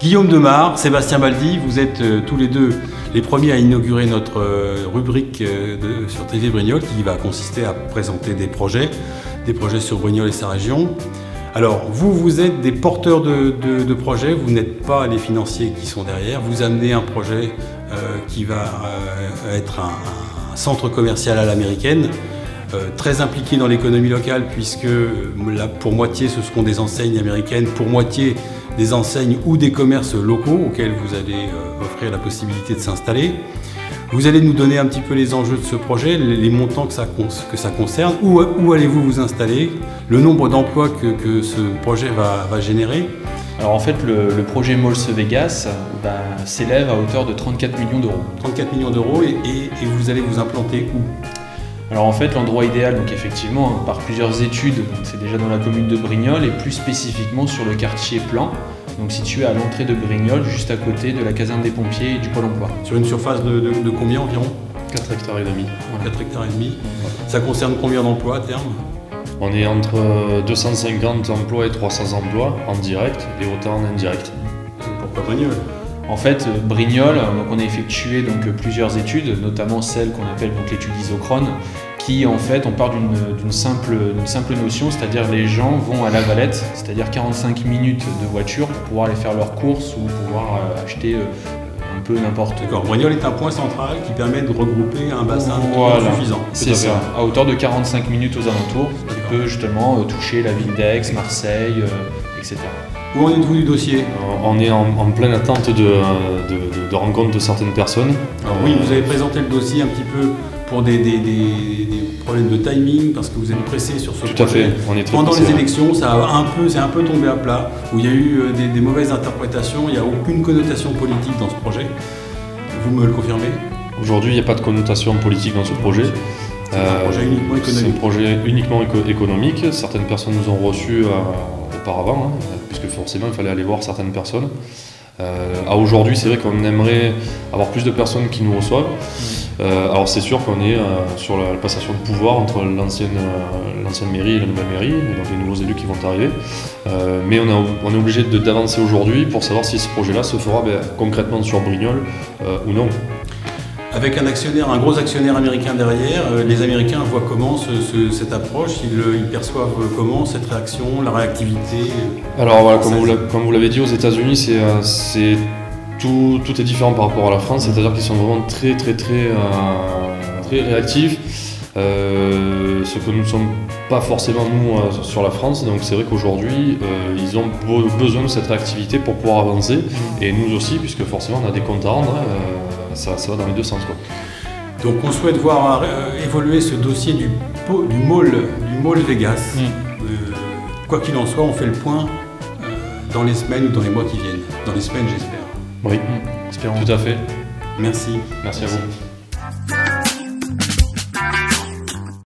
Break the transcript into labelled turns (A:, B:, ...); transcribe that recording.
A: Guillaume Demar, Sébastien Baldi, vous êtes tous les deux les premiers à inaugurer notre rubrique sur TV Brignoles qui va consister à présenter des projets sur Brignoles et sa région. Alors, vous êtes des porteurs de projets, vous n'êtes pas les financiers qui sont derrière, vous amenez un projet qui va être un centre commercial à l'américaine, très impliqué dans l'économie locale puisque là, pour moitié ce seront des enseignes américaines, pour moitié des enseignes ou des commerces locaux auxquels vous allez offrir la possibilité de s'installer. Vous allez nous donner un petit peu les enjeux de ce projet, les montants que ça concerne, où allez-vous vous installer, le nombre d'emplois que ce projet va générer.
B: Alors en fait, le projet Malls Vegas s'élève à hauteur de 34 millions d'euros.
A: 34 millions d'euros et vous allez vous implanter où?
B: Alors en fait, l'endroit idéal, donc effectivement, par plusieurs études, c'est déjà dans la commune de Brignoles et plus spécifiquement sur le quartier Plan, donc situé à l'entrée de Brignoles, juste à côté de la caserne des pompiers et du Pôle emploi.
A: Sur une surface de combien environ?
C: 4 hectares et demi.
A: Voilà. 4 hectares et demi. Ça concerne combien d'emplois à terme?
C: On est entre 250 emplois et 300 emplois en direct et autant en indirect.
A: Pourquoi Brignoles?
B: En fait, Brignoles, donc on a effectué plusieurs études, notamment celle qu'on appelle l'étude Isochrone, qui en fait, on part d'une simple notion, c'est-à-dire les gens vont à La Valette, c'est-à-dire 45 minutes de voiture pour pouvoir aller faire leurs courses ou pouvoir acheter un peu n'importe quoi.
A: D'accord, Brignoles est un point central qui permet de regrouper un bassin suffisant.
B: C'est ça, à hauteur de 45 minutes aux alentours, qui peut justement toucher la ville d'Aix, Marseille, etc.
A: Où en êtes-vous du dossier?
C: On est en pleine attente de rencontre de certaines personnes.
A: Alors oui, vous avez présenté le dossier un petit peu pour des problèmes de timing, parce que vous êtes pressé sur ce projet.
C: Tout à fait, on est très
A: Pendant
C: pressé,
A: les élections, c'est un peu tombé à plat, où il y a eu des mauvaises interprétations, il n'y a aucune connotation politique dans ce projet. Vous me le confirmez?
C: Aujourd'hui, il n'y a pas de connotation politique dans ce projet.
A: C'est un projet uniquement économique.
C: C'est un projet uniquement économique. Certaines personnes nous ont reçus auparavant, puisque forcément il fallait aller voir certaines personnes. À aujourd'hui, c'est vrai qu'on aimerait avoir plus de personnes qui nous reçoivent. Alors c'est sûr qu'on est sur la passation de pouvoir entre l'ancienne mairie et la nouvelle mairie, et donc les nouveaux élus qui vont arriver. Mais on est obligé d'avancer aujourd'hui pour savoir si ce projet-là se fera concrètement sur Brignoles ou non.
A: Avec un gros actionnaire américain derrière, les Américains voient comment cette approche, ils perçoivent comment cette réaction, la réactivité?
C: Alors voilà, comme vous l'avez dit, aux États-Unis, tout est différent par rapport à la France, c'est-à-dire qu'ils sont vraiment très réactifs, ce que nous ne sommes pas forcément nous sur la France. Donc c'est vrai qu'aujourd'hui, ils ont besoin de cette réactivité pour pouvoir avancer, et nous aussi, puisque forcément on a des comptes à rendre. Ça va dans les deux sens, quoi.
A: Donc on souhaite voir évoluer ce dossier du Mall Vegas. Quoi qu'il en soit, on fait le point dans les semaines ou dans les mois qui viennent. Dans les semaines, j'espère.
C: Oui, espérons. Tout à fait.
A: Merci.
C: Merci à vous.